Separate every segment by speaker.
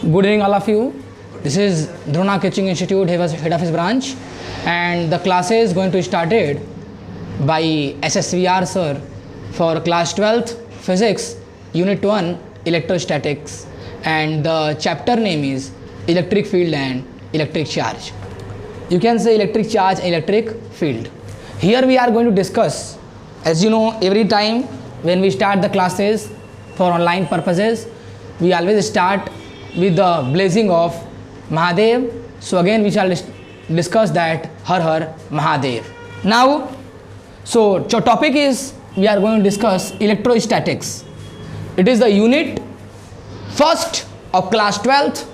Speaker 1: Good evening, all of you. This is Drona Coaching Institute, head office branch, and the class is going to be started by SSVR sir for class 12th physics, unit 1 electrostatics, and the chapter name is electric field and electric charge. You can say electric charge and electric field. Here we are going to discuss, as you know, every time when we start the classes for online purposes, we always start with the blessing of Mahadev. So again we shall discuss that Har Har Mahadev. Now, so topic is we are going to discuss electrostatics. It is the unit first of class 12th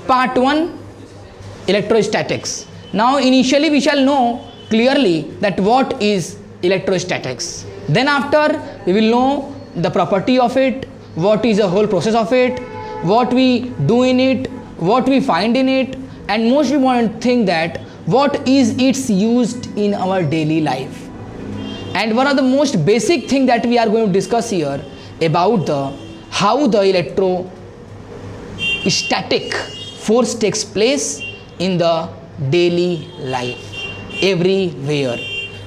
Speaker 1: part 1 electrostatics. Now initially we shall know clearly that what is electrostatics. Then after we will know the property of it, what is the whole process of it, what we do in it, what we find in it, and most important thing that what is its used in our daily life. And one of the most basic thing that we are going to discuss here about how the electrostatic force takes place in the daily life everywhere.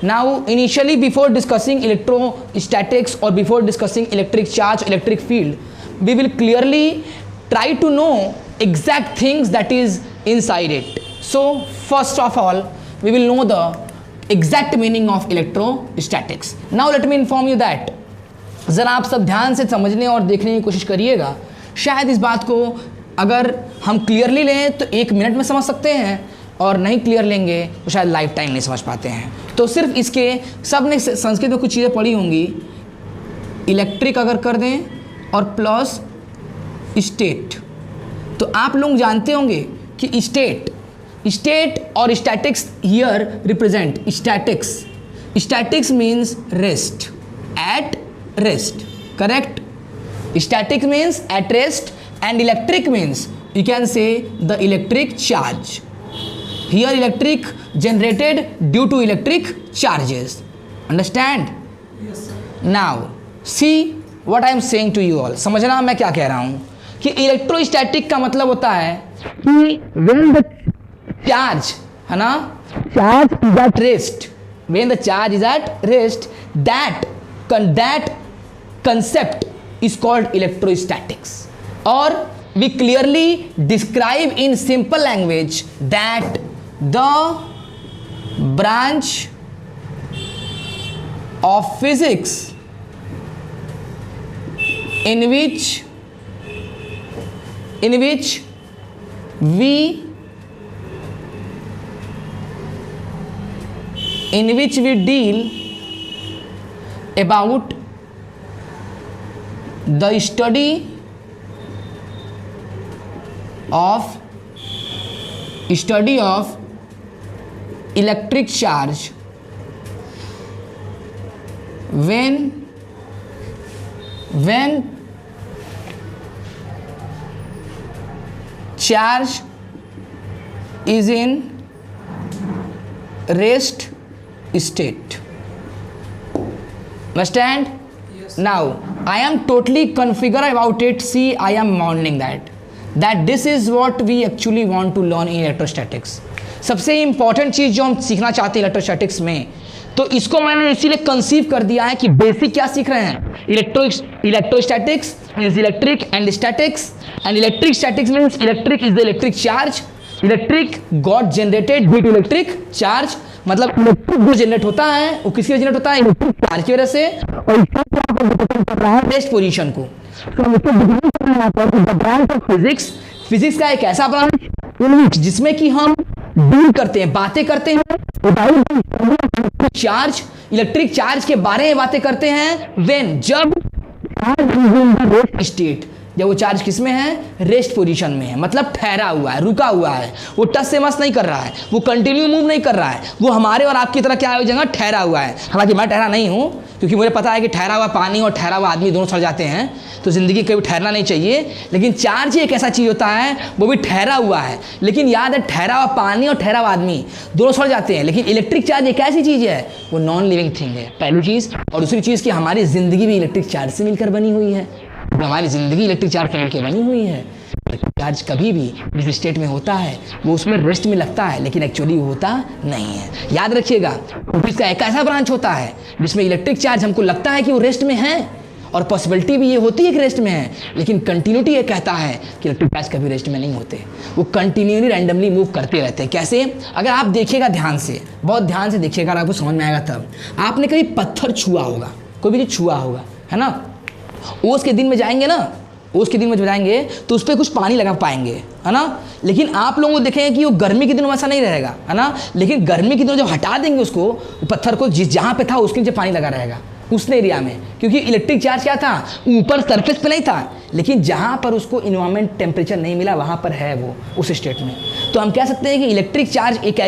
Speaker 1: Now initially before discussing electrostatics or before discussing electric charge, electric field, we will clearly try to know exact things that is inside it. So first of all we will know the exact meaning of electrostatics. Now let me inform you that ज़रा आप सब ध्यान से समझने और देखने की कोशिश करिएगा. शायद इस बात को अगर हम क्लियरली लें तो 1 मिनट में समझ सकते हैं, और नहीं क्लियर लेंगे तो शायद लाइफ टाइम नहीं समझ पाते हैं. तो सिर्फ इसके सब ने संस्कृत में कुछ चीज़ें पढ़ी होंगी. इलेक्ट्रिक अगर कर दें और प्लस स्टेट, तो आप लोग जानते होंगे कि स्टेट और statics here represent statics. Statics means rest, at rest, correct. Static means at rest and electric means you can say the electric charge. Here electric generated due to electric charges. Understand?
Speaker 2: Yes, sir.
Speaker 1: Now see what I am saying to you all. समझना मैं क्या कह रहा हूँ कि electrostatic का मतलब होता है कि when the charge है ना, charge is at rest, when the charge is at rest, that concept is called electrostatics. Or we clearly describe in simple language that the branch of physics in which we deal about the study of electric charge when charge is in rest state. Understand?
Speaker 2: Yes.
Speaker 1: Now I am totally configured about it. See, I am modeling that this is what we actually want to learn in electrostatics. सबसे important चीज़ जो हम सीखना चाहते हैं electrostatics में, तो इसको मैंने इसीलिए कंसीव कर दिया है कि बेसिक क्या सीख रहे हैं. Electrostatics means electric and statics, and electric statics means electric is the electric charge. Electric got generated due to electric charge, मतलब इलेक्ट्रिक जो जनरेट होता है वो किसकी वजह जनरेट होता है, इलेक्ट्रिक चार्ज की वजह से, और कर रहा है रेस्ट पोजीशन को. फिजिक्स का एक ऐसा ब्रांच जिसमें कि हम डील करते हैं, बातें करते हैं चार्ज, इलेक्ट्रिक चार्ज के बारे में बातें करते हैं व्हेन, जब रेस्ट स्टेट, जब वो चार्ज किस में है, रेस्ट पोजीशन में है, मतलब ठहरा हुआ है, रुका हुआ है, वो टच से मस नहीं कर रहा है, वो कंटिन्यू मूव नहीं कर रहा है, वो हमारे और आपकी तरह क्या है, जगह ठहरा हुआ है. हालांकि मैं ठहरा नहीं हूँ, क्योंकि मुझे पता है कि ठहरा हुआ पानी और ठहरा हुआ आदमी दोनों सड़ जाते हैं, तो ज़िंदगी कभी ठहरना नहीं चाहिए. लेकिन चार्ज एक ऐसा चीज़ होता है वो भी ठहरा हुआ है, लेकिन याद है ठहरा हुआ पानी और ठहरा हुआ आदमी दोनों सड़ जाते हैं. लेकिन इलेक्ट्रिक चार्ज एक ऐसी चीज़ है, वो नॉन लिविंग थिंग है, पहली चीज़. और दूसरी चीज़ कि हमारी ज़िंदगी भी इलेक्ट्रिक चार्ज से मिलकर बनी हुई है. हमारी ज़िंदगी इलेक्ट्रिक चार्ज से मिलकर बनी हुई है. चार्ज कभी भी जिस स्टेट में होता है वो उसमें रेस्ट में लगता है, लेकिन एक्चुअली वो होता नहीं है। याद रखिएगा, इसका एक ऐसा ब्रांच होता है जिसमें इलेक्ट्रिक चार्ज हमको लगता है कि वो रेस्ट में है, और पॉसिबिलिटी भी ये होती है कि रेस्ट में है, लेकिन कंटिन्यूटी ये कहता है कि इलेक्ट्रिक चार्ज कभी रेस्ट में नहीं होते, वो कंटिन्यूली रैंडमली मूव करते रहते हैं। कैसे? अगर आप देखिएगा ध्यान से, बहुत ध्यान से देखिएगा, अगर आपको समझ में आएगा तब। आपने कभी पत्थर छुआ होगा, कोई भी चीज़ छुआ होगा, है ना? ओस के दिन में जाएंगे ना, ओस के दिन में जाएंगे तो उस पर कुछ पानी लगा पाएंगे, है ना? लेकिन आप लोगों को देखेंगे कि वो गर्मी के दिनों में ऐसा नहीं रहेगा, है ना? लेकिन गर्मी के दिनों जब हटा देंगे उसको, पत्थर को, जिस जहाँ पे था उसके नीचे पानी लगा रहेगा उस एरिया में, क्योंकि इलेक्ट्रिक चार्ज क्या था, ऊपर सरफेस पे नहीं था, लेकिन जहाँ पर उसको इन्वायरमेंट टेम्परेचर नहीं मिला वहाँ पर है वो उस स्टेट में। तो हम कह सकते हैं कि इलेक्ट्रिक चार्ज एक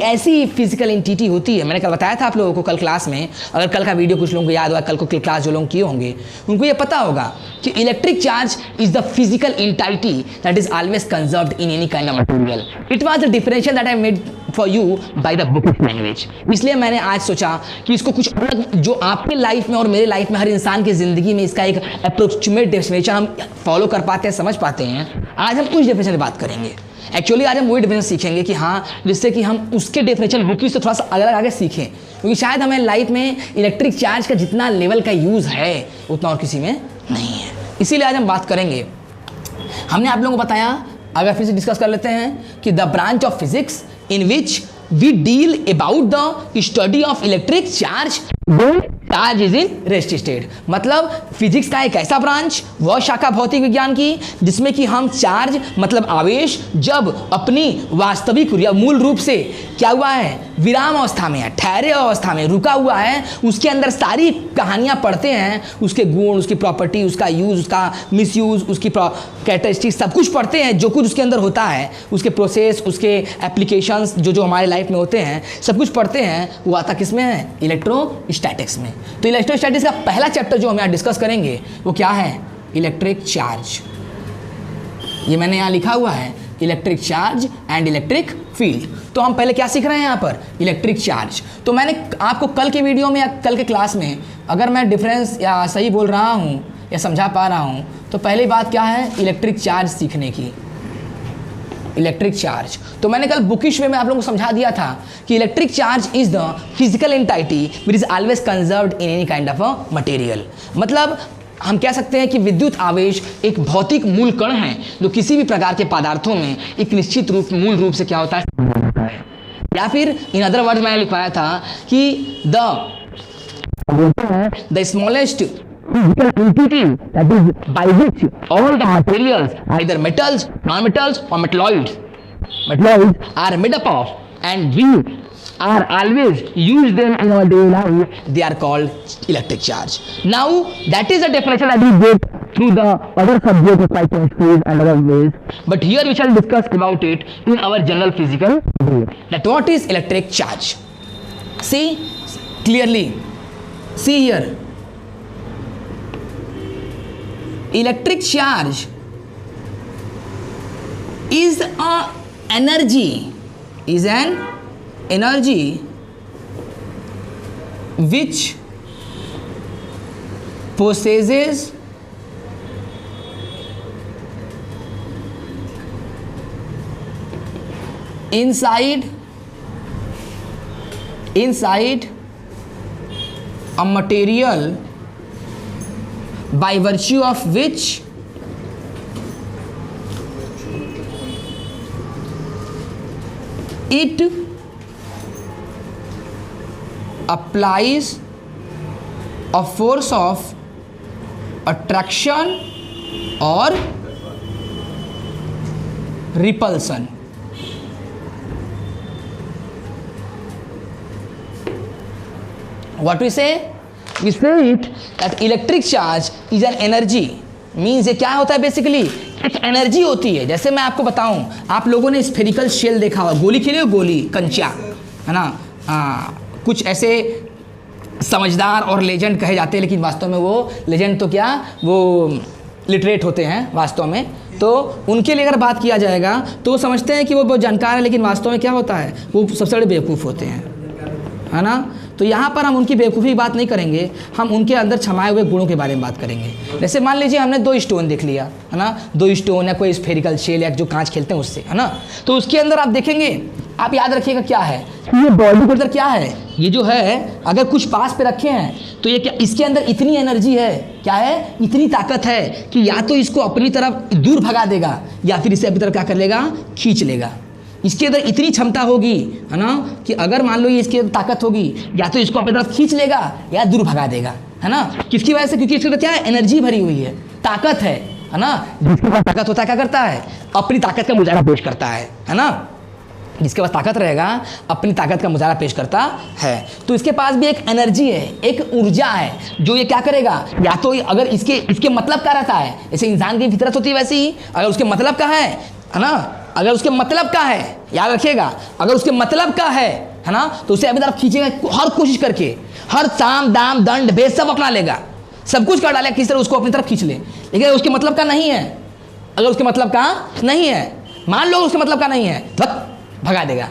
Speaker 1: ऐसी फिजिकल एंटिटी होती है। मैंने कल बताया था आप लोगों को कल क्लास में, अगर कल का वीडियो कुछ लोगों को याद हुआ, कल को क्लास जो लोग किए होंगे उनको ये पता होगा कि electric charge is the physical entity that is always conserved in any kind of material. It was the differentiation that I made for you by the book language. इसलिए मैंने आज सोचा कि इसको कुछ अलग, जो आपके लाइफ में और मेरे लाइफ में, हर इंसान की जिंदगी में इसका एक अप्रोक्सीमेट डेफिनेशन हम फॉलो कर पाते हैं, समझ पाते हैं। आज हम कुछ डेफिनेशन की बात करेंगे। एक्चुअली आज हम वही डेफिनेशन सीखेंगे कि हाँ, जिससे कि हम उसके डेफिनेशन बुक से थोड़ा सा अलग आगे सीखें, क्योंकि शायद हमें लाइफ में इलेक्ट्रिक चार्ज का जितना लेवल का यूज़ है उतना और किसी में नहीं है। इसीलिए आज हम बात करेंगे। हमने आप लोगों को बताया, अगर फिर से डिस्कस कर लेते हैं, कि the branch of physics in which we deal about the study of electric charge when charge is in rest state. मतलब फिजिक्स का एक ऐसा ब्रांच, वह शाखा भौतिक विज्ञान की, जिसमें कि हम चार्ज मतलब आवेश जब अपनी वास्तविक या मूल रूप से क्या हुआ है, विराम अवस्था में है, ठहरे अवस्था में रुका हुआ है, उसके अंदर सारी कहानियां पढ़ते हैं, उसके गुण, उसकी प्रॉपर्टी, उसका यूज, उसका मिसयूज, उसकी कैरेक्टरिस्टिक्स, सब कुछ पढ़ते हैं। जो कुछ उसके अंदर होता है, उसके प्रोसेस, उसके एप्लीकेशंस जो हमारे लाइफ में होते हैं, सब कुछ पढ़ते हैं। वो आता किस में है? इलेक्ट्रोस्टैटिक्स में। तो इलेक्ट्रोस्टैटिक्स का पहला चैप्टर जो हम यहाँ डिस्कस करेंगे वो क्या है? Electric charge. ये मैंने यहाँ लिखा हुआ है, electric charge and electric field. तो हम पहले क्या सीख रहे हैं यहाँ पर? Electric charge. तो मैंने आपको कल के वीडियो में या कल के क्लास में, अगर मैं डिफरेंस या सही बोल रहा हूँ या समझा पा रहा हूँ, तो पहली बात क्या है? इलेक्ट्रिक चार्ज सीखने की। इलेक्ट्रिक चार्ज तो मैंने कल बुकिश वे में आप लोगों को समझा दिया था कि electric charge is the physical entity which is always conserved in any kind of a material. मतलब हम कह सकते हैं कि विद्युत आवेश एक भौतिक मूल कण है जो किसी भी प्रकार के पदार्थों में एक निश्चित रूप, मूल रूप से क्या होता है, या फिर इन अदर वर्ड मैंने लिखवाया था कि the smallest physical entity that is by which all the materials, either metals, non-metals or metalloids are made up of, and we are always use them in our daily life, they are called electric charge. Now that is a definition that we get through the other subjects like chemistry and other ways, but here we shall discuss about it in our general physical way. That what is electric charge? See clearly, see here. Electric charge is an energy which possesses inside a material by virtue of which it applies a force of attraction or repulsion. What we say? We say it that electric charge is an energy. Means ये क्या होता है? Basically एक energy होती है। जैसे मैं आपको बताऊं, आप लोगों ने स्फेरिकल शेल देखा होगा, गोली खेले हो, गोली कंचा, है ना? कुछ ऐसे समझदार और लेजेंड कहे जाते हैं, लेकिन वास्तव में वो लेजेंड तो क्या, वो लिटरेट होते हैं वास्तव में। तो उनके लिए अगर बात किया जाएगा तो वो समझते हैं कि वो बहुत जानकार है, लेकिन वास्तव में क्या होता है, वो सबसे बड़े बेवकूफ़ होते हैं, है ना? तो यहाँ पर हम उनकी बेवकूफ़ी की बात नहीं करेंगे, हम उनके अंदर छमाए हुए गुणों के बारे में बात करेंगे। जैसे मान लीजिए हमने 2 स्टोन देख लिया, है ना, 2 स्टोन या कोई स्फेरिकल शेल या जो कांच खेलते हैं उससे, है ना, तो उसके अंदर आप देखेंगे, आप याद रखिएगा क्या है, ये बॉडी के अंदर क्या है, ये जो है अगर कुछ पास पे रखे हैं तो ये क्या, इसके अंदर इतनी एनर्जी है, क्या है, इतनी ताकत है कि या तो इसको अपनी तरफ दूर भगा देगा या फिर इसे अपनी तरफ क्या कर लेगा, खींच लेगा। इसके अंदर इतनी क्षमता होगी, है ना, कि अगर मान लो ये इसके अंदर ताकत होगी, या तो इसको अपनी तरफ खींच लेगा या दूर भगा देगा, है ना। किसकी वजह से, क्योंकि इसके अंदर क्या है, एनर्जी भरी हुई है, ताकत है ना। जिसके पास ताकत होता है क्या करता है, अपनी ताकत का मुजाहरा पेश करता है ना। जिसके पास ताकत रहेगा अपनी ताकत का मुजाहरा पेश करता है। तो इसके पास भी एक एनर्जी है, एक ऊर्जा है, जो ये क्या करेगा, या तो अगर इसके मतलब क्या रहता है, जैसे इंसान की फितरत होती है वैसे ही, अगर उसके मतलब का है ना, अगर उसके मतलब का है, याद रखिएगा, अगर उसके मतलब का है ना, तो उसे अपनी तरफ खींचेगा हर कोशिश करके, हर साम दाम दंड भेद सब अपना लेगा, सब कुछ कर डालेगा किस तरह उसको अपनी तरफ खींच ले। लेकिन उसके मतलब का नहीं है, अगर उसके मतलब का नहीं है, मान लो उसके मतलब का नहीं है, तो भगा देगा,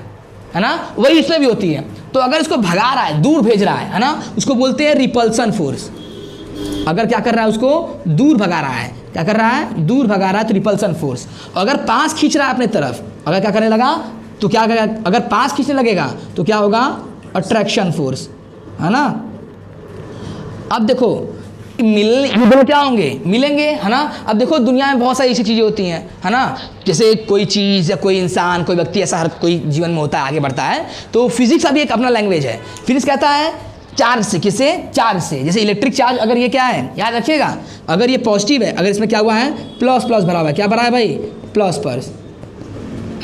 Speaker 1: है ना। वही इसमें भी होती है। तो अगर इसको भगा रहा है, दूर भेज रहा है ना, उसको बोलते हैं रिपल्सन फोर्स। अगर क्या कर रहा है, उसको दूर भगा रहा है, क्या कर रहा है, दूर भगा रहा है, तो रिपल्सन फोर्स। अगर पास खींच रहा है अपने तरफ, अगर क्या करने लगा तो क्या करेगा, अगर पास खींचने लगेगा तो क्या होगा, अट्रैक्शन फोर्स, है ना। अब देखो ये दोनों क्या होंगे, मिलेंगे, है ना। अब देखो दुनिया में बहुत सारी ऐसी चीज़ें होती हैं, है ना, जैसे कोई चीज़ या कोई इंसान, कोई व्यक्ति ऐसा हर कोई जीवन में होता है, आगे बढ़ता है, तो फिजिक्स अभी एक अपना लैंग्वेज है। फिजिक्स कहता है चार्ज से, किससे, चार्ज से। जैसे इलेक्ट्रिक चार्ज, अगर ये क्या है, याद रखिएगा, अगर ये पॉजिटिव है, अगर इसमें क्या हुआ है, प्लस प्लस भरा हुआ है, क्या भरा है भाई, प्लस प्लस।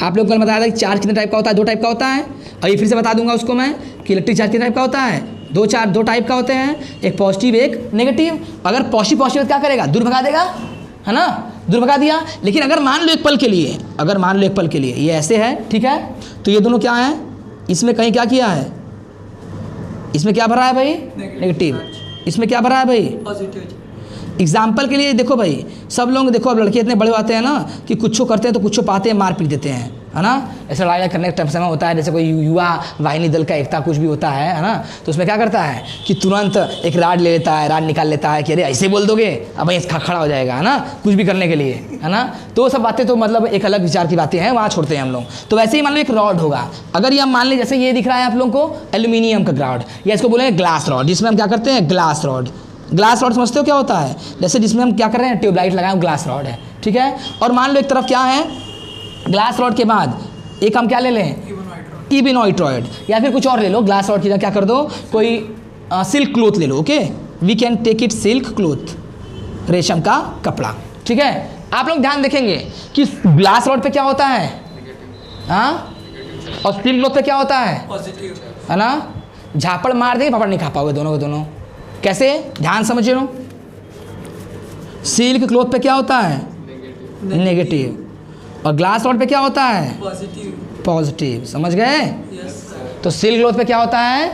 Speaker 1: आप लोग कल बताया था कि चार्ज कितने टाइप का होता है, 2 टाइप का होता है। और ये फिर से बता दूंगा उसको मैं कि इलेक्ट्रिक चार्ज कितने टाइप का होता है, 2 टाइप का होते हैं, एक पॉजिटिव एक नेगेटिव। अगर पॉजिटिव क्या करेगा, दूर भगा देगा, है ना, दूर भगा दिया। लेकिन अगर मान लो एक पल के लिए, अगर मान लो एक पल के लिए ये ऐसे है, ठीक है, तो ये दोनों क्या है, इसमें कहीं क्या किया है, इसमें क्या भरा है भाई, नेगेटिव, इसमें क्या भरा है भाई, पॉजिटिव। एग्जाम्पल के लिए देखो भाई, सब लोग देखो, अब लड़के इतने बड़े आते हैं ना कि कुछ करते हैं तो कुछ पाते हैं, मार पीट देते हैं, है ना। ऐसा लड़ाई करने का समय होता है, जैसे कोई युवा वाहिनी दल का एकता कुछ भी होता है ना, तो उसमें क्या करता है कि तुरंत एक राड ले लेता है, राड निकाल लेता है कि अरे ऐसे बोल दोगे, अब वहीं खड़ा हो जाएगा, है ना, कुछ भी करने के लिए, है ना। तो वो सब बातें तो मतलब एक अलग विचार की बातें हैं, वहाँ छोड़ते हैं हम लोग। तो वैसे ही मान लो एक रॉड होगा, अगर ये हम मान लें, जैसे ये दिख रहा है आप लोगों को एल्यूमिनियम का रॉड, या इसको बोलेंगे ग्लास रॉड, जिसमें हम क्या करते हैं, ग्लास रॉड। ग्लास रॉड समझते हो क्या होता है, जैसे जिसमें हम क्या कर रहे हैं, ट्यूबलाइट लगाए, ग्लास रॉड है, ठीक है। और मान लो एक तरफ क्या है, ग्लास रॉड के बाद एक हम क्या ले लें, इबेनॉइट्रॉइड, या फिर कुछ और ले लो, ग्लास रॉड की जगह क्या कर दो, कोई सिल्क क्लोथ ले लो, okay, we can take it silk cloth, रेशम का कपड़ा, ठीक है। आप लोग ध्यान देखेंगे कि ग्लास रॉड पे क्या होता है, हाँ, और सिल्क क्लोथ पे क्या होता है, पॉजिटिव, है ना। झापड़ मार देंगे, पापड़ नहीं खा पाओगे दोनों के दोनों। कैसे, ध्यान समझिए लो, सिल्क क्लोथ पे क्या होता है, नेगेटिव, और ग्लास रॉड पे क्या होता है, पॉजिटिव, समझ गए। तो सिल्क क्लोथ पे क्या होता है,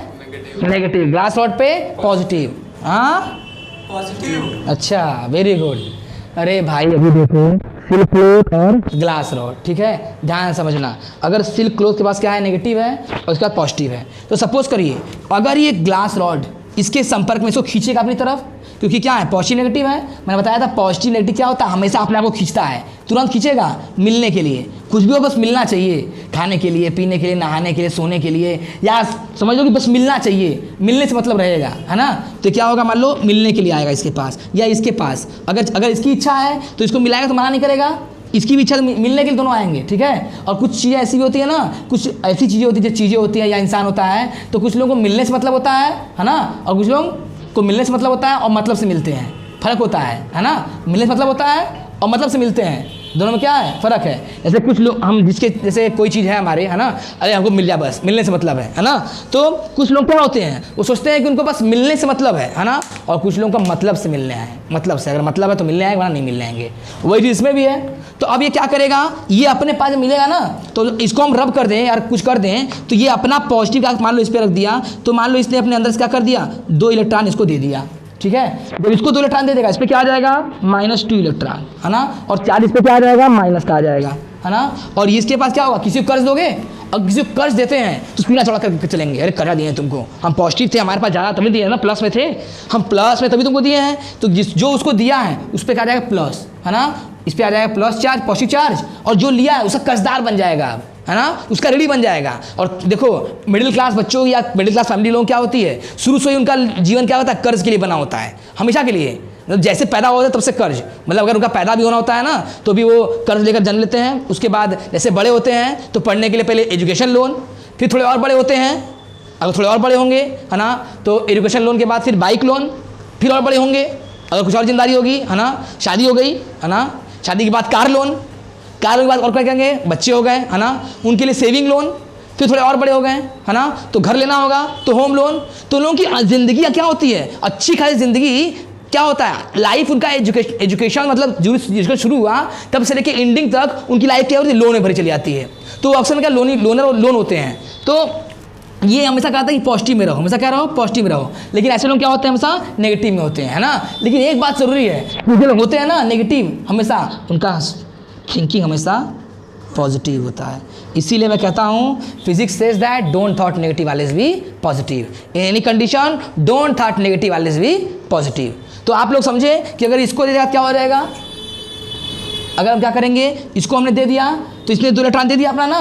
Speaker 1: नेगेटिव, ग्लास रॉड पे पॉजिटिव, हाँ, पॉजिटिव। अच्छा, वेरी गुड। अरे भाई अभी देखो, सिल्क क्लोथ और ग्लास रॉड, ठीक है, ध्यान समझना। अगर सिल्क क्लोथ के पास क्या है, नेगेटिव है, और उसके बाद पॉजिटिव है, तो सपोज करिए अगर ये ग्लास रॉड इसके संपर्क में इसको खींचेगा अपनी तरफ, क्योंकि क्या है, पॉजिटिव नेगेटिव है, मैंने बताया था पॉजिटिव नेगेटिव क्या होता है, हमेशा अपने आप को खींचता है, तुरंत खींचेगा मिलने के लिए, कुछ भी हो बस मिलना चाहिए, खाने के लिए, पीने के लिए, नहाने के लिए, सोने के लिए, या समझ लो कि बस मिलना चाहिए, मिलने से मतलब रहेगा, है ना। तो क्या होगा, मान लो मिलने के लिए आएगा इसके पास या इसके पास, अगर इसकी इच्छा है तो इसको मिलाएगा तो मना नहीं करेगा, इसकी भी इच्छा तो मिलने के लिए दोनों आएंगे, ठीक है। और कुछ चीज़ें ऐसी भी होती है ना, कुछ ऐसी चीज़ें होती है, जो चीज़ें होती है या इंसान होता है, तो कुछ लोगों को मिलने से मतलब होता है ना, और कुछ लोग को मिलने से मतलब होता है और मतलब से मिलते हैं, फर्क होता है ना। मिलने से मतलब होता है और मतलब से मिलते हैं, दोनों में क्या है, फ़र्क है। जैसे कुछ लोग हम जिसके जैसे कोई चीज़ है हमारे, है ना, अरे हमको मिल जाए बस, मिलने से मतलब है ना। तो कुछ लोग क्या होते हैं, वो सोचते हैं कि उनको बस मिलने से मतलब है ना, और कुछ लोगों का मतलब से मिलने है, मतलब से, अगर मतलब है तो मिलने आएंगे वरना नहीं मिलने आएंगे। वही चीज़ इसमें भी है। तो अब ये क्या करेगा, ये अपने पास मिलेगा ना, तो इसको हम रब कर दें या कुछ कर दें, तो ये अपना पॉजिटिव का मान लो इस पर रख दिया, तो मान लो इसने अपने अंदर से क्या कर दिया, 2 इलेक्ट्रॉन इसको दे दिया, ठीक है। जब इसको 2 इलेक्ट्रॉन दे देगा, इस पर क्या आ जाएगा, -2 इलेक्ट्रॉन, है ना, और चार्ज इस पर क्या आ जाएगा, माइनस का आ जाएगा, है ना। और इसके पास क्या होगा, किसी को कर्ज दोगे, और किसी को कर्ज देते हैं तो सीना चढ़ा करके चलेंगे, अरे कर्जा दिए हैं तुमको, हम पॉजिटिव थे, हमारे पास ज़्यादा तभी दिए ना, प्लस में थे हम, प्लस में तभी तुमको दिए हैं, तो जो उसको दिया है उस पर क्या आ जाएगा प्लस, है ना, इस पर आ जाएगा प्लस चार्ज, पॉजिटिव चार्ज, और जो लिया है उसका कर्जदार बन जाएगा, है ना, उसका ऋणी बन जाएगा। और देखो मिडिल क्लास बच्चों या मिडिल क्लास फैमिली लोगों क्या होती है, शुरू से ही उनका जीवन क्या होता है, कर्ज के लिए बना होता है, हमेशा के लिए, मतलब जैसे पैदा होता है तब से कर्ज, मतलब अगर उनका पैदा भी होना होता है ना तो भी वो कर्ज लेकर जन्म लेते हैं। उसके बाद जैसे बड़े होते हैं तो पढ़ने के लिए पहले एजुकेशन लोन, फिर थोड़े और बड़े होते हैं, अगर थोड़े और बड़े होंगे, है ना, तो एजुकेशन लोन के बाद फिर बाइक लोन, फिर और बड़े होंगे, अगर कुछ और जिम्मेदारी होगी, है ना, शादी हो गई, है ना, शादी के बाद कार लोन, कार के बाद और क्या कहेंगे, बच्चे हो गए, है ना, उनके लिए सेविंग लोन, फिर थोड़े और बड़े हो गए, है ना, तो घर लेना होगा तो होम लोन। तो लोगों की ज़िंदगी क्या होती है, अच्छी खासी ज़िंदगी क्या होता है, लाइफ उनका एजुकेशन मतलब जो शुरू हुआ तब से लेके एंडिंग तक उनकी लाइफ क्या होती है, लोन में भरी चली जाती है। तो अक्सर में क्या लोन होते हैं। तो ये हमेशा कहता है कि पॉजिटिव में रहो, हमेशा क्या रहो, पॉजिटिव में रहो, लेकिन ऐसे लोग क्या होते हैं, हमेशा नेगेटिव में होते हैं, है ना। लेकिन एक बात जरूरी है, जो लोग होते हैं ना नेगेटिव, हमेशा उनका थिंकिंग हमेशा पॉजिटिव होता है। इसीलिए मैं कहता हूँ physics says that don't thought negative always be positive, in any condition don't thought negative always be positive. तो आप लोग समझे कि अगर इसको दे दिया क्या हो जाएगा, अगर हम क्या करेंगे, इसको हमने दे दिया तो इसने 2 इलेक्ट्रॉन दे दिया अपना ना,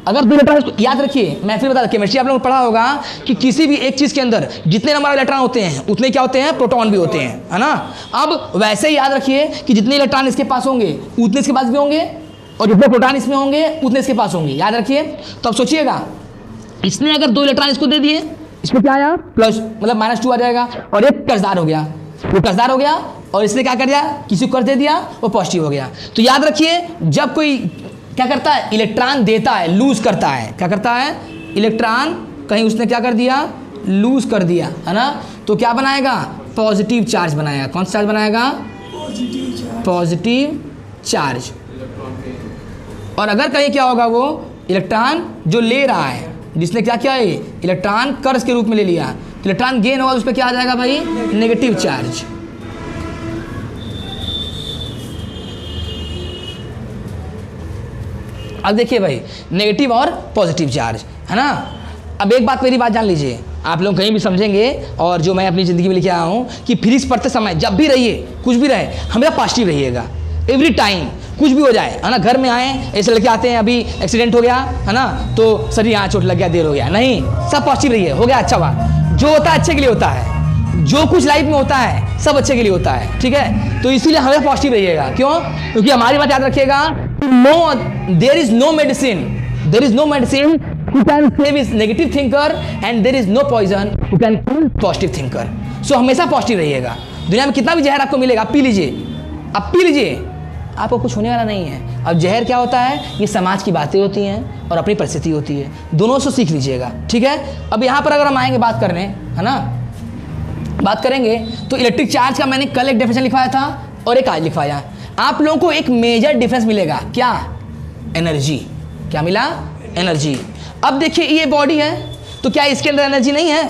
Speaker 1: अगर 2 इलेक्ट्रॉन, याद रखिए मैं फिर बता दूं, केमिस्ट्री आप लोगों ने पढ़ा होगा कि किसी भी एक चीज़ के अंदर जितने नंबर इलेक्ट्रॉन होते हैं उतने क्या होते हैं, प्रोटॉन भी होते हैं, है ना। अब वैसे ही याद रखिए कि जितने इलेक्ट्रॉन इसके पास होंगे उतने इसके पास भी होंगे, और जितने प्रोटॉन इसमें होंगे उतने इसके पास होंगे, याद रखिए। तो अब सोचिएगा, इसने अगर 2 इलेक्ट्रॉन इसको दे दिए, इसमें क्या आया प्लस, मतलब -2 आ जाएगा, और एक कर्जदार हो गया, वो कर्जदार हो गया, और इसने क्या कर दिया, किसी को कर्ज दे दिया, वो पॉजिटिव हो गया। तो याद रखिए जब कोई क्या करता है, इलेक्ट्रॉन देता है, लूज करता है, क्या करता है, इलेक्ट्रॉन कहीं उसने क्या कर दिया, लूज कर दिया, है ना, तो क्या बनाएगा, पॉजिटिव चार्ज बनाएगा। कौन सा चार्ज बनाएगा, पॉजिटिव चार्ज। और अगर कहीं क्या होगा, वो इलेक्ट्रॉन जो ले रहा है, जिसने क्या किया है, इलेक्ट्रॉन कर्ज के रूप में ले लिया, इलेक्ट्रॉन गेन होगा, उस पर क्या आ जाएगा भाई, नेगेटिव चार्ज। अब देखिए भाई, नेगेटिव और पॉजिटिव चार्ज, है ना। अब एक बात, मेरी बात जान लीजिए, आप लोग कहीं भी समझेंगे, और जो मैं अपनी ज़िंदगी में लेके आया हूँ कि फिजिक्स पढ़ते समय जब भी रहिए, कुछ भी रहे, हमेशा पॉजिटिव रहिएगा, एवरी टाइम, कुछ भी हो जाए, है ना। घर में आए ऐसे लड़के आते हैं, अभी एक्सीडेंट हो गया, है ना, तो सर यहाँ चोट लग गया, देर हो गया, नहीं, सब पॉजिटिव रहिए, हो गया, अच्छा बात, जो होता है अच्छे के लिए होता है, जो कुछ लाइफ में होता है सब अच्छे के लिए होता है, ठीक है। तो इसीलिए हमें पॉजिटिव रहिएगा, क्यों, क्योंकि हमारी बात याद रखिएगा, no, there is no medicine who can save his negative thinker and there is no poison who can kill positive thinker। सो हमेशा पॉजिटिव रहिएगा। दुनिया में कितना भी जहर आपको मिलेगा, आप पी लीजिए, आप पी लीजिए, आपको कुछ होने वाला नहीं है। अब जहर क्या होता है, ये समाज की बातें होती हैं और अपनी परिस्थिति होती है, दोनों से सीख लीजिएगा, ठीक है। अब यहाँ पर अगर हम आएंगे बात करने, है ना, बात करेंगे तो इलेक्ट्रिक चार्ज का मैंने कल एक डेफिनेशन लिखवाया था और एक आज लिखवाया। आप लोगों को एक मेजर डिफरेंस मिलेगा, क्या, एनर्जी, क्या मिला, एनर्जी। अब देखिए ये बॉडी है, तो क्या इसके अंदर एनर्जी नहीं है,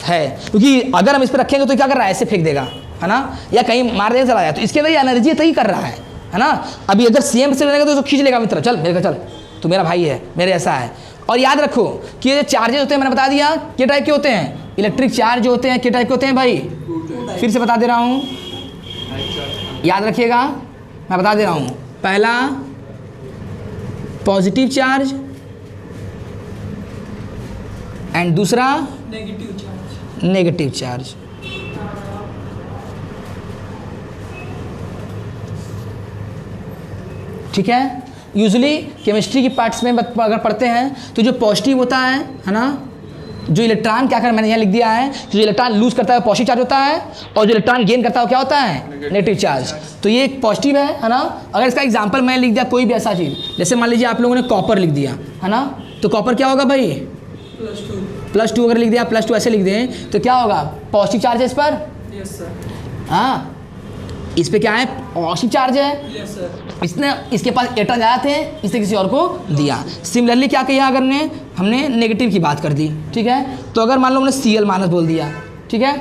Speaker 1: है, क्योंकि अगर हम इस पर रखेंगे तो क्या कर रहा है, ऐसे फेंक देगा, है ना, या कहीं मार देगा चला जाए, तो इसके अंदर ये एनर्जी तय कर रहा है ना। अभी अगर सेम से रहेगा तो खींच लेगा मित्र, चल मेरे चल, तू मेरा भाई है, मेरे ऐसा है। और याद रखो कि ये चार्जेस होते हैं, मैंने बता दिया क्या टाइप के होते हैं, इलेक्ट्रिक चार्ज जो होते हैं क्या टाइप के होते हैं भाई, फिर से बता दे रहा हूँ, याद रखिएगा, मैं बता दे रहा हूँ। पहला पॉजिटिव चार्ज एंड दूसरा नेगेटिव चार्ज। ठीक है। यूजुअली केमिस्ट्री की पार्ट्स में अगर पढ़ते हैं तो जो पॉजिटिव होता है ना, जो इलेक्ट्रॉन क्या कर, मैंने यहाँ लिख दिया है, जो इलेक्ट्रॉन लूज करता है पॉजिटिव चार्ज होता है, और जो इलेक्ट्रॉन गेन करता है वो क्या होता है, नेगेटिव चार्ज। तो ये एक पॉजिटिव है ना। अगर इसका एग्जांपल मैं लिख दिया कोई भी ऐसा चीज़, जैसे मान लीजिए आप लोगों ने कॉपर लिख दिया है ना, तो कॉपर क्या होगा भाई, +2 अगर लिख दिया, +2 ऐसे लिख दें तो क्या होगा, पॉजिटिव चार्ज है इस पर,
Speaker 2: यस सर,
Speaker 1: हाँ इस पे क्या है, पॉजिटिव चार्ज है,
Speaker 2: यस सर।
Speaker 1: इसने, इसके पास इलेक्ट्रॉन ज़्यादा थे, इसने किसी और को दिया। सिमिलरली क्या किया, अगर हमने नेगेटिव की बात कर दी, ठीक है, तो अगर मान लो हमने Cl- बोल दिया, ठीक है,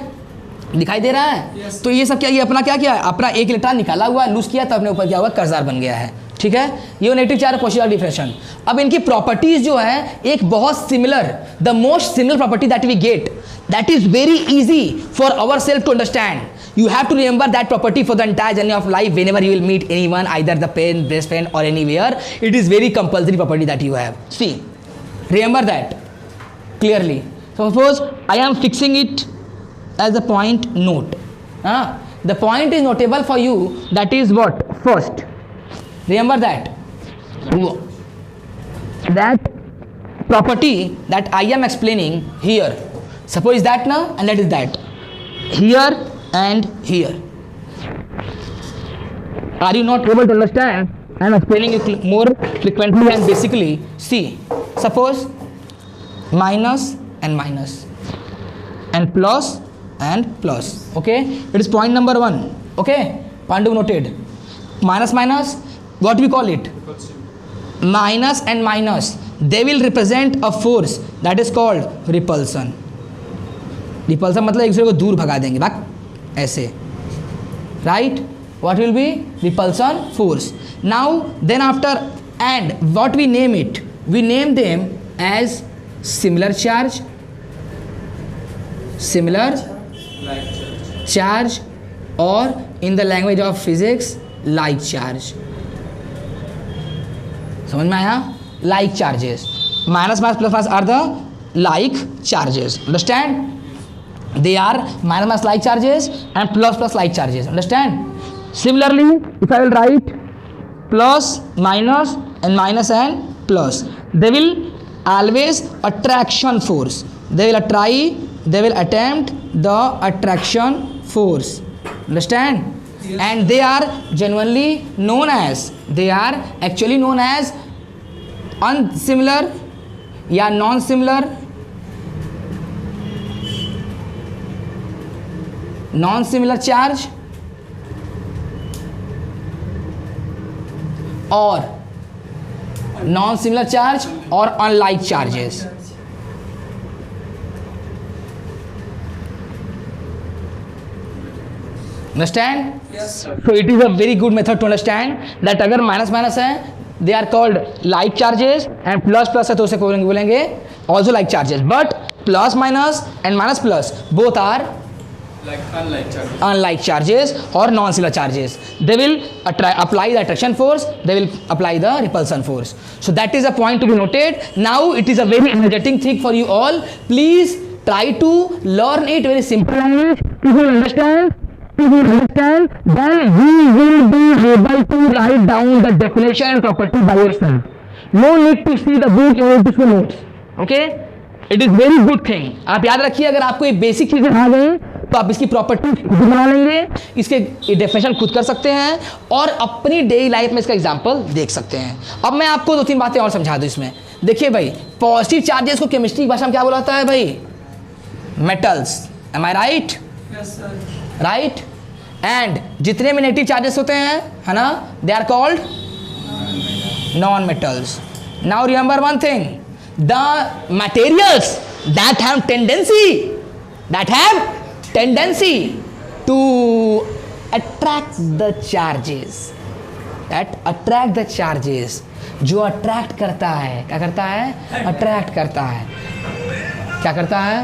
Speaker 1: दिखाई दे रहा है,
Speaker 2: yes.
Speaker 1: तो ये सब क्या, ये अपना क्या किया है, अपना एक इलेक्ट्रॉन निकाला हुआ है, लूज किया, तो अपने ऊपर क्या हुआ, कर्जदार बन गया है, ठीक है, ये negative charge positive charge differentiation. अब इनकी प्रॉपर्टीज जो है एक बहुत similar, the most similar property that we get, that is very easy for our self to understand. You have to remember that property for the entire journey of life whenever you will meet anyone, either the parent, best friend or anywhere. It is very compulsory property that you have. See, remember that clearly. So suppose I am fixing it as a point note. The point is notable for you, that is what? First, remember that property that I am explaining here. Suppose that now, and that is that. Here and here. Are you not able to understand? I am explaining it more frequently and basically. See, suppose minus and minus and plus and plus. Okay, it is point number 1. Okay, Pandu noted. Minus minus, what we call it? Minus and minus, they will represent a force that is called repulsion. Repulsion मतलब एक दूसरे को दूर भगा देंगे, बाक ऐसे, right? What will be repulsion force? Now then after, and what we name it? We name them as similar charge, similar charge, or in the language of physics, like charge. समझ में आया? Like charges. Minus minus plus plus are the like charges. Understand? They are minus minus like charges and plus plus like charges. Understand? Similarly, if I will write plus minus and plus, they will always attraction force. They will attempt the attraction force. Understand? Yes. And they are genuinely known as, they are actually known as unsimilar या non-similar, non-similar charge or non-similar charge or unlike charges. Understand?
Speaker 2: Yes, sir.
Speaker 1: So it is a very good method to understand that अगर minus minus है, they are called like charges, and plus plus है तो उसे बोलेंगे also like charges. But plus minus and minus plus both are
Speaker 2: Like
Speaker 1: unlike charges or non-similar charges. They will apply the attraction force, they will apply the repulsion force. So that is a point to be noted. Now it is a very energetic thing for you all. Please try to learn it very simple language. If you understand, then you will be able to write down the definition and property by yourself. No need to see the book or to notes. Okay? It is very good thing. आप याद रखिए, अगर आपको ये basic चीजें आ गई तो आप इसकी प्रॉपर्टी खुद बना लेंगे, इसके डेफिनेशन खुद कर सकते हैं और अपनी डेली लाइफ में इसका एग्जांपल देख सकते हैं. अब मैं आपको 2-3 बातें और समझा दूं इसमें. देखिए भाई, पॉजिटिव चार्जेस को केमिस्ट्री की भाषा में क्या बोला जाता है भाई? Metals. Am I right?
Speaker 2: Yes, sir.
Speaker 1: Right. And जितने भी नेगेटिव चार्जेस होते हैं, है ना, they are called non metals. Now remember one thing, the materials that have tendency to attract the charges, जो अट्रैक्ट करता है, क्या करता है? अट्रैक्ट करता है. क्या करता है?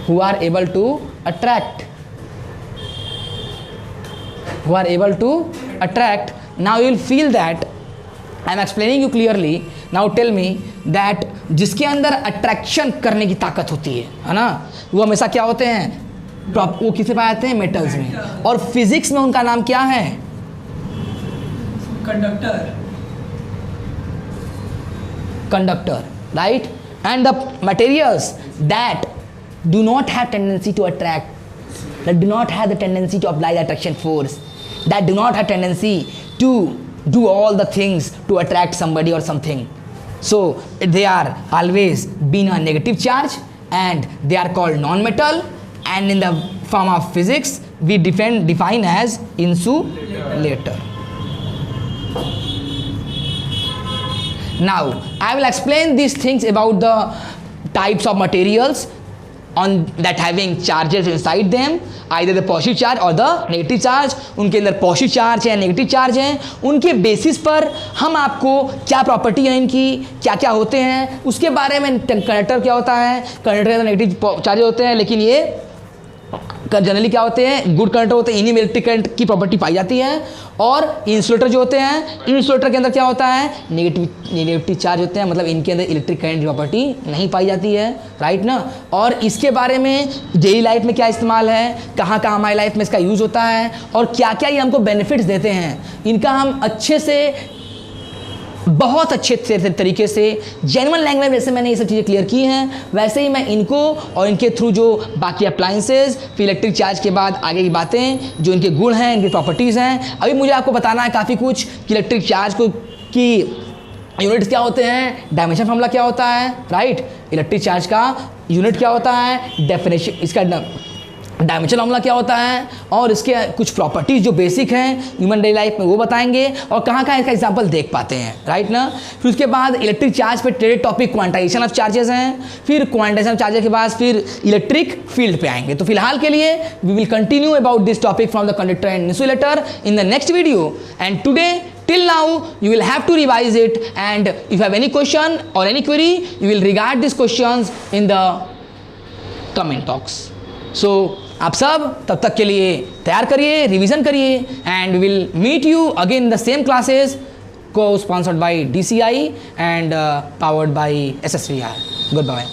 Speaker 1: who are able to attract. Now you will feel that I am explaining you clearly. Now tell me that जिसके अंदर अट्रैक्शन करने की ताकत होती है ना, वो हमेशा क्या होते हैं? वो किसे पाए जाते हैं? मेटल्स में. और फिजिक्स में उनका नाम क्या है? Conductor. Right. And the materials that do not have tendency to attract, that do not have the tendency to apply the attraction force, that do not have tendency to do all the things to attract somebody or something, so they are always being a negative charge and they are called non-metal, and in the form of physics we define as insulator. Now I will explain these things about the types of materials on that having charges inside them, either the positive charge or the negative charge. उनके अंदर positive charge है, negative charge है, उनके basis पर हम आपको क्या property है इनकी, क्या क्या होते हैं उसके बारे में, कंडक्टर क्या होता है, कंडक्टर के अंदर नेगेटिव चार्ज होते हैं, लेकिन ये जनरली क्या होते हैं, गुड करंट होते हैं, इन्हीं में इलेक्ट्रिक करंट की प्रॉपर्टी पाई जाती है। और इंसुलेटर जो होते हैं, इंसुलेटर के अंदर क्या होता है, नेगेटिव चार्ज होते हैं, मतलब इनके अंदर इलेक्ट्रिक करंट की प्रॉपर्टी नहीं पाई जाती है, राइट ना। और इसके बारे में डेली लाइफ में क्या इस्तेमाल है, कहाँ कहाँ हमारी लाइफ में इसका यूज़ होता है और क्या क्या ये हमको बेनिफिट्स देते हैं, इनका हम अच्छे से, बहुत अच्छे तरीके से जेन्युइन लैंग्वेज जैसे मैंने ये सब चीज़ें क्लियर की हैं, वैसे ही मैं इनको और इनके थ्रू जो बाकी अप्लाइंसेज, फिर इलेक्ट्रिक चार्ज के बाद आगे की बातें, जो इनके गुण हैं, इनकी प्रॉपर्टीज़ हैं, अभी मुझे आपको बताना है काफ़ी कुछ कि इलेक्ट्रिक चार्ज को की यूनिट्स क्या होते हैं, डायमेंशन फॉर्मूला क्या होता है, राइट, इलेक्ट्रिक चार्ज का यूनिट क्या होता है, डेफिनेशन, इसका डायमेंशन फॉर्मूला क्या होता है, और इसके कुछ प्रॉपर्टीज जो बेसिक हैं ह्यूमन डेली लाइफ में वो बताएंगे, और कहाँ कहाँ इसका एग्जांपल देख पाते हैं, राइट ना। फिर उसके बाद इलेक्ट्रिक चार्ज पे traded topic quantization of charges हैं, फिर क्वांटाइजेशन ऑफ चार्जेस के बाद फिर इलेक्ट्रिक फील्ड पे आएंगे। तो फिलहाल के लिए we will continue about this topic from the conductor and insulator in the next video, and today till now you will have to revise it, and if you have any question or any query you will regard these questions in the comment box. So आप सब तब तक के लिए तैयार करिए, revision करिए, and will meet you again the same classes को sponsored by DCI and powered by SSVR. Good bye.